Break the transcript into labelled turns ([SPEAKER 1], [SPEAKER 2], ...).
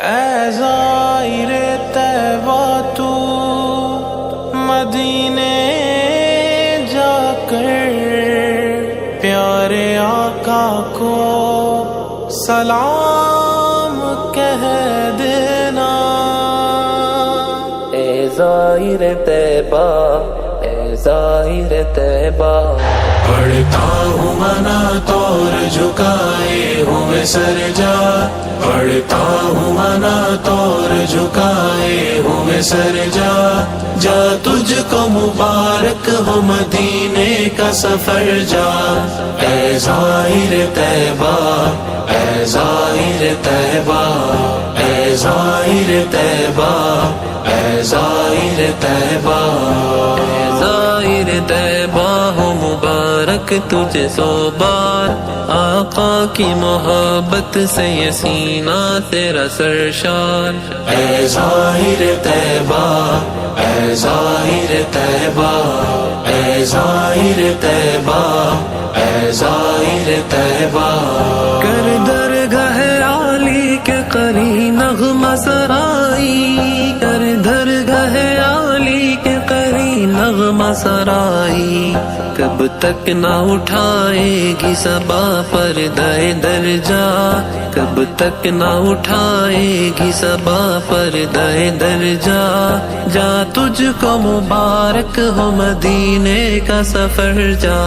[SPEAKER 1] اے زائر طیبہ تو مدینے جا کر پیارے آقا کو سلام کہہ دینا۔
[SPEAKER 2] اے زائر طیبہ، اے زائر طیبہ،
[SPEAKER 1] پڑھتا ہوں منات اور جھکائے ہوئے سر جا، پڑھتا ہوں منات اور جھکائے ہوئے سر جا، جا تجھ کو مبارک ہو مدینے کا سفر جا۔ اے زائر طیبہ، اے زائر طیبہ، اے زائر طیبہ، اے زائر طیبہ،
[SPEAKER 2] اے زائر طیبہ ہو مبارک تجھے سو بار، آقا کی محبت سے یہ سینہ تیرا سرشار۔
[SPEAKER 1] اے زائر طیبہ، اے زائر طیبہ، اے زائر طیبہ، اے زائر طیبہ،
[SPEAKER 2] کر درگاہ عالی کے قریب نغمہ سرائی، کر درگاہ عالی کے قریب نغمہ سرائی، کب تک نہ اٹھائے گی صبا پردہ درجہ، کب تک نہ اٹھائے گی صبا پردہ درجہ، جا تجھ کو مبارک ہو مدینے کا سفر جا۔